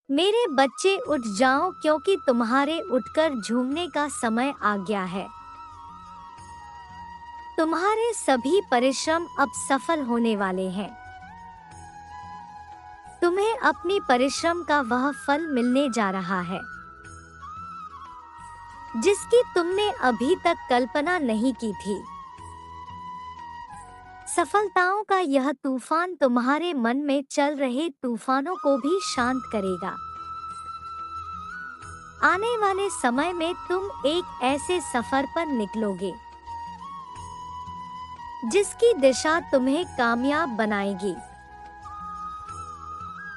मेरे बच्चे उठ जाओ क्योंकि तुम्हारे उठकर झूमने का समय आ गया है। तुम्हारे सभी परिश्रम अब सफल होने वाले हैं। तुम्हें अपनी परिश्रम का वह फल मिलने जा रहा है जिसकी तुमने अभी तक कल्पना नहीं की थी। सफलताओं का यह तूफान तुम्हारे मन में चल रहे तूफानों को भी शांत करेगा। आने वाले समय में तुम एक ऐसे सफर पर निकलोगे जिसकी दिशा तुम्हें कामयाब बनाएगी।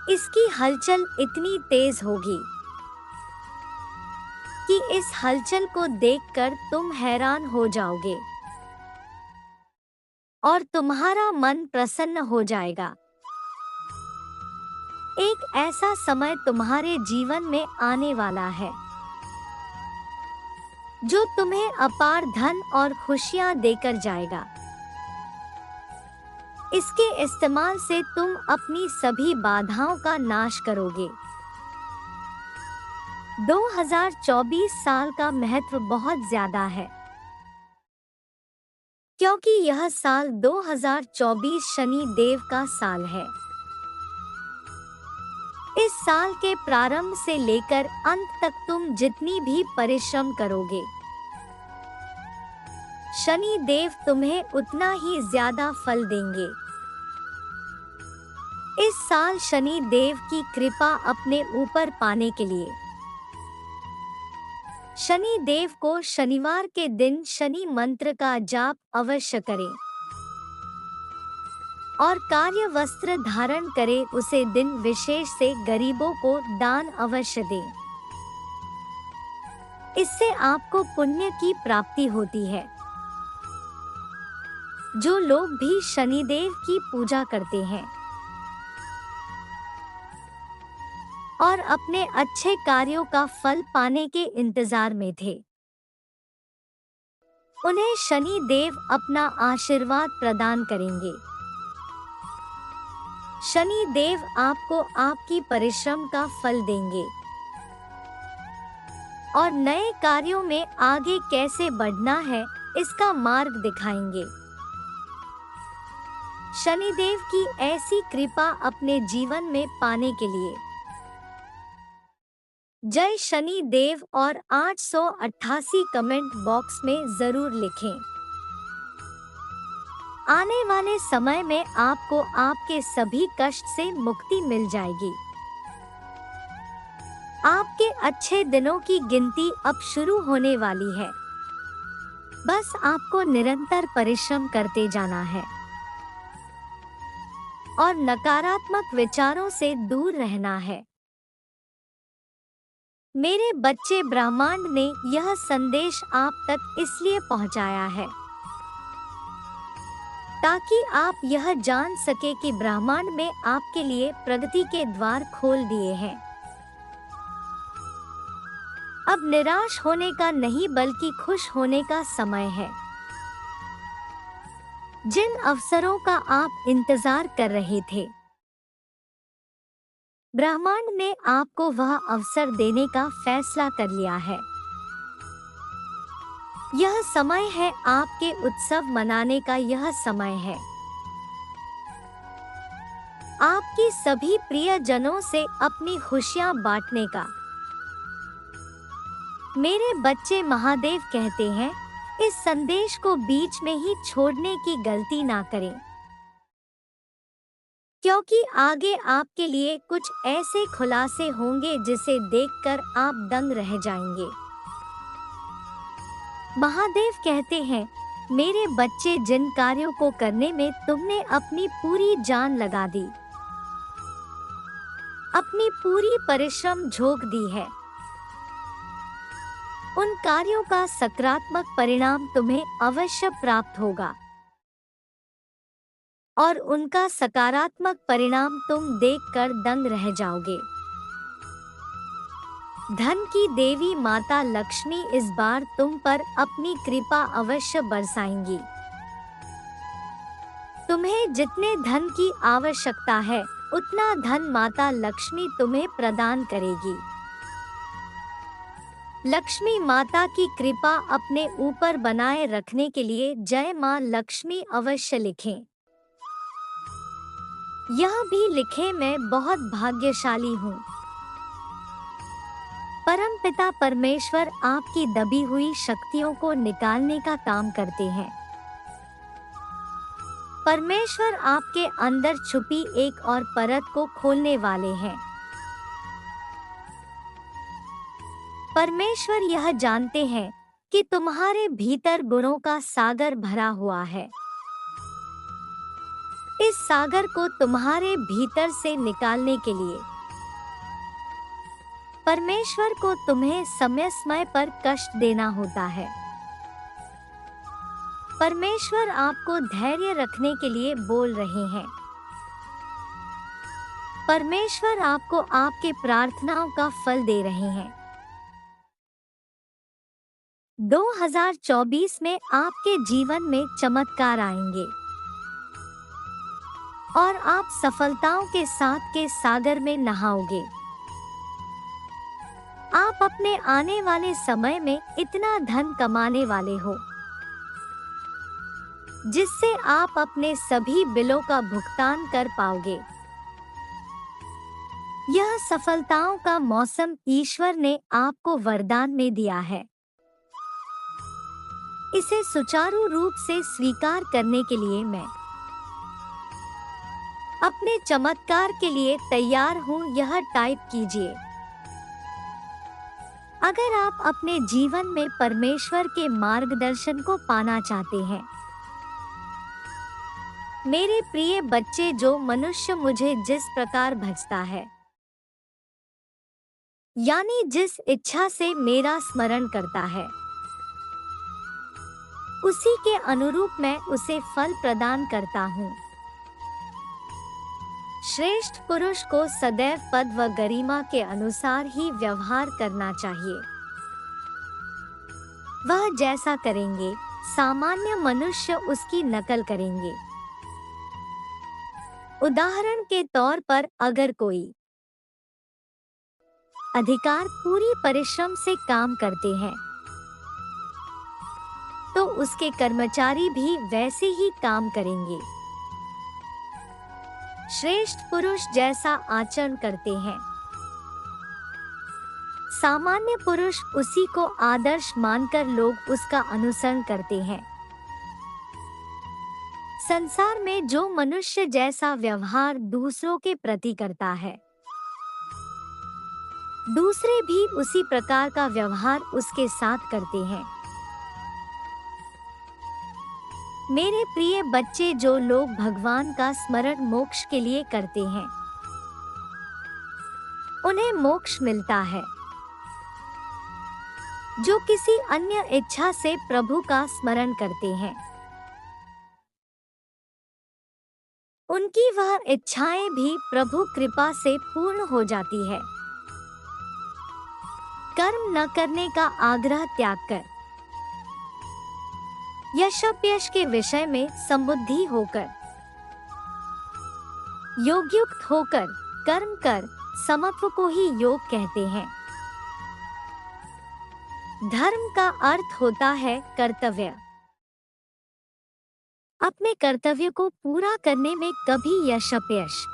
इसकी हलचल इतनी तेज होगी कि इस हलचल को देखकर तुम हैरान हो जाओगे और तुम्हारा मन प्रसन्न हो जाएगा। एक ऐसा समय तुम्हारे जीवन में आने वाला है जो तुम्हें अपार धन और खुशियां देकर जाएगा। इसके इस्तेमाल से तुम अपनी सभी बाधाओं का नाश करोगे। 2024 साल का महत्व बहुत ज्यादा है क्योंकि यह साल 2024 शनि देव का साल है। इस साल के प्रारंभ से लेकर अंत तक तुम जितनी भी परिश्रम करोगे, शनि देव तुम्हें उतना ही ज्यादा फल देंगे। इस साल शनि देव की कृपा अपने ऊपर पाने के लिए शनि देव को शनिवार के दिन शनि मंत्र का जाप अवश्य करें और कार्य वस्त्र धारण करें। उसे दिन विशेष से गरीबों को दान अवश्य दें। इससे आपको पुण्य की प्राप्ति होती है। जो लोग भी शनिदेव की पूजा करते हैं और अपने अच्छे कार्यों का फल पाने के इंतजार में थे, उन्हें शनि देव अपना आशीर्वाद प्रदान करेंगे। शनि देव आपको आपकी परिश्रम का फल देंगे और नए कार्यों में आगे कैसे बढ़ना है इसका मार्ग दिखाएंगे। शनिदेव की ऐसी कृपा अपने जीवन में पाने के लिए जय शनि देव और 888 कमेंट बॉक्स में जरूर लिखें। आने वाले समय में आपको आपके सभी कष्ट से मुक्ति मिल जाएगी। आपके अच्छे दिनों की गिनती अब शुरू होने वाली है। बस आपको निरंतर परिश्रम करते जाना है और नकारात्मक विचारों से दूर रहना है। मेरे बच्चे, ब्रह्मांड ने यह संदेश आप तक इसलिए पहुंचाया है ताकि आप यह जान सके कि ब्रह्मांड में आपके लिए प्रगति के द्वार खोल दिए हैं। अब निराश होने का नहीं बल्कि खुश होने का समय है। जिन अवसरों का आप इंतजार कर रहे थे, ब्रह्मांड ने आपको वह अवसर देने का फैसला कर लिया है। यह समय है आपके उत्सव मनाने का। यह समय है आपकी सभी प्रियजनों से अपनी खुशियां बांटने का। मेरे बच्चे, महादेव कहते हैं, इस संदेश को बीच में ही छोड़ने की गलती ना करें, क्योंकि आगे आपके लिए कुछ ऐसे खुलासे होंगे जिसे देखकर आप दंग रह जाएंगे। महादेव कहते हैं, मेरे बच्चे, जिन कार्यों को करने में तुमने अपनी पूरी जान लगा दी, अपनी पूरी परिश्रम झोंक दी है, उन कार्यों का सकारात्मक परिणाम तुम्हें अवश्य प्राप्त होगा और उनका सकारात्मक परिणाम तुम देखकर दंग रह जाओगे। धन की देवी माता लक्ष्मी इस बार तुम पर अपनी कृपा अवश्य बरसाएंगी। तुम्हें जितने धन की आवश्यकता है उतना धन माता लक्ष्मी तुम्हें प्रदान करेगी। लक्ष्मी माता की कृपा अपने ऊपर बनाए रखने के लिए जय मां लक्ष्मी अवश्य लिखें। यह भी लिखें, मैं बहुत भाग्यशाली हूँ। परमपिता परमेश्वर आपकी दबी हुई शक्तियों को निकालने का काम करते हैं। परमेश्वर आपके अंदर छुपी एक और परत को खोलने वाले हैं। परमेश्वर यह जानते हैं कि तुम्हारे भीतर गुणों का सागर भरा हुआ है। इस सागर को तुम्हारे भीतर से निकालने के लिए परमेश्वर को तुम्हें समय समय पर कष्ट देना होता है। परमेश्वर आपको धैर्य रखने के लिए बोल रहे हैं। परमेश्वर आपको आपके प्रार्थनाओं का फल दे रहे हैं। 2024 में आपके जीवन में चमत्कार आएंगे और आप सफलताओं के साथ के सागर में नहाओगे। आप अपने आने वाले समय में इतना धन कमाने वाले हो जिससे आप अपने सभी बिलों का भुगतान कर पाओगे। यह सफलताओं का मौसम ईश्वर ने आपको वरदान में दिया है। इसे सुचारू रूप से स्वीकार करने के लिए मैं अपने चमत्कार के लिए तैयार हूँ, यह टाइप कीजिए। अगर आप अपने जीवन में परमेश्वर के मार्गदर्शन को पाना चाहते हैं। मेरे प्रिय बच्चे, जो मनुष्य मुझे जिस प्रकार भजता है, यानी जिस इच्छा से मेरा स्मरण करता है, उसी के अनुरूप मैं उसे फल प्रदान करता हूँ। श्रेष्ठ पुरुष को सदैव पद व गरिमा के अनुसार ही व्यवहार करना चाहिए। वह जैसा करेंगे, सामान्य मनुष्य उसकी नकल करेंगे। उदाहरण के तौर पर अगर कोई अधिकार पूरी परिश्रम से काम करते हैं, तो उसके कर्मचारी भी वैसे ही काम करेंगे। श्रेष्ठ पुरुष जैसा आचरण करते हैं, सामान्य पुरुष उसी को आदर्श मानकर लोग उसका अनुसरण करते हैं। संसार में जो मनुष्य जैसा व्यवहार दूसरों के प्रति करता है, दूसरे भी उसी प्रकार का व्यवहार उसके साथ करते हैं। मेरे प्रिय बच्चे, जो लोग भगवान का स्मरण मोक्ष के लिए करते हैं, उन्हें मोक्ष मिलता है। जो किसी अन्य इच्छा से प्रभु का स्मरण करते हैं, उनकी वह इच्छाएं भी प्रभु कृपा से पूर्ण हो जाती है। कर्म न करने का आग्रह त्याग कर, यशोपयश के विषय में समबुद्धि होकर, योगयुक्त होकर कर्म कर, समत्व को ही योग कहते हैं। धर्म का अर्थ होता है कर्तव्य। अपने कर्तव्य को पूरा करने में कभी यशोपयश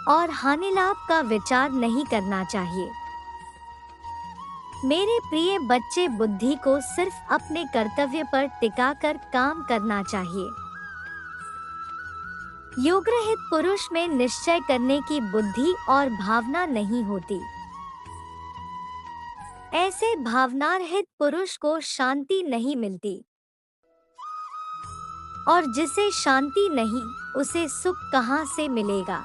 और हानि लाभ का विचार नहीं करना चाहिए। मेरे प्रिय बच्चे, बुद्धि को सिर्फ अपने कर्तव्य पर टिकाकर काम करना चाहिए। योगरहित पुरुष में निश्चय करने की बुद्धि और भावना नहीं होती। ऐसे भावनारहित पुरुष को शांति नहीं मिलती, और जिसे शांति नहीं, उसे सुख कहाँ से मिलेगा?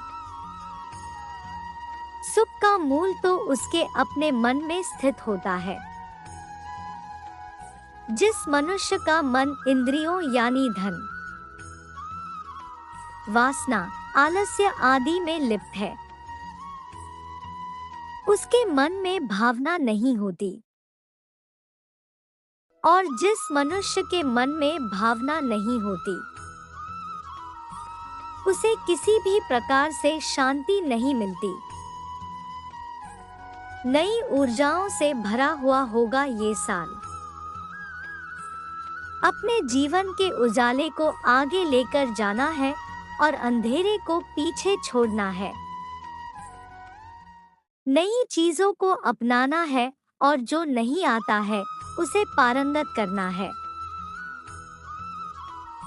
सुख का मूल तो उसके अपने मन में स्थित होता है। जिस मनुष्य का मन इंद्रियों यानी धन, वासना, आलस्य आदि में लिप्त है, उसके मन में भावना नहीं होती। और जिस मनुष्य के मन में भावना नहीं होती, उसे किसी भी प्रकार से शांति नहीं मिलती। नई ऊर्जाओं से भरा हुआ होगा ये साल। अपने जीवन के उजाले को आगे लेकर जाना है और अंधेरे को पीछे छोड़ना है। नई चीजों को अपनाना है और जो नहीं आता है उसे पारंगत करना है।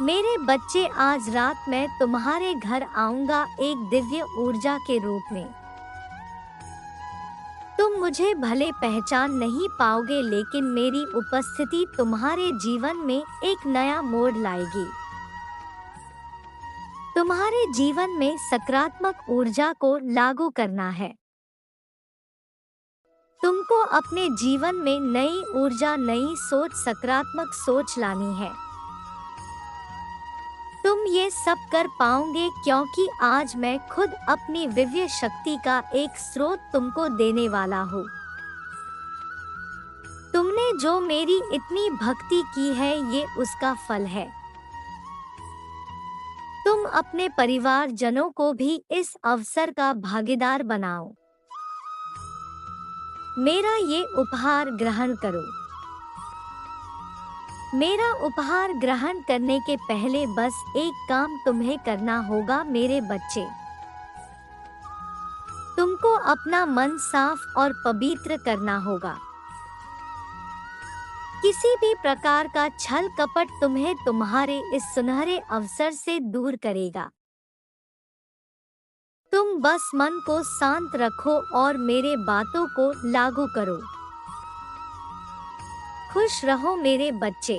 मेरे बच्चे, आज रात मैं तुम्हारे घर आऊंगा एक दिव्य ऊर्जा के रूप में। तुम मुझे भले पहचान नहीं पाओगे, लेकिन मेरी उपस्थिति तुम्हारे जीवन में एक नया मोड़ लाएगी। तुम्हारे जीवन में सकारात्मक ऊर्जा को लागू करना है। तुमको अपने जीवन में नई ऊर्जा, नई सोच, सकारात्मक सोच लानी है। तुम ये सब कर पाओगे क्योंकि आज मैं खुद अपनी दिव्य शक्ति का एक स्रोत तुमको देने वाला हूँ। तुमने जो मेरी इतनी भक्ति की है, ये उसका फल है। तुम अपने परिवारजनों को भी इस अवसर का भागीदार बनाओ। मेरा ये उपहार ग्रहण करो। मेरा उपहार ग्रहण करने के पहले बस एक काम तुम्हें करना होगा मेरे बच्चे। तुमको अपना मन साफ और पवित्र करना होगा। किसी भी प्रकार का छल कपट तुम्हें तुम्हारे इस सुनहरे अवसर से दूर करेगा। तुम बस मन को शांत रखो और मेरे बातों को लागू करो। खुश रहो मेरे बच्चे।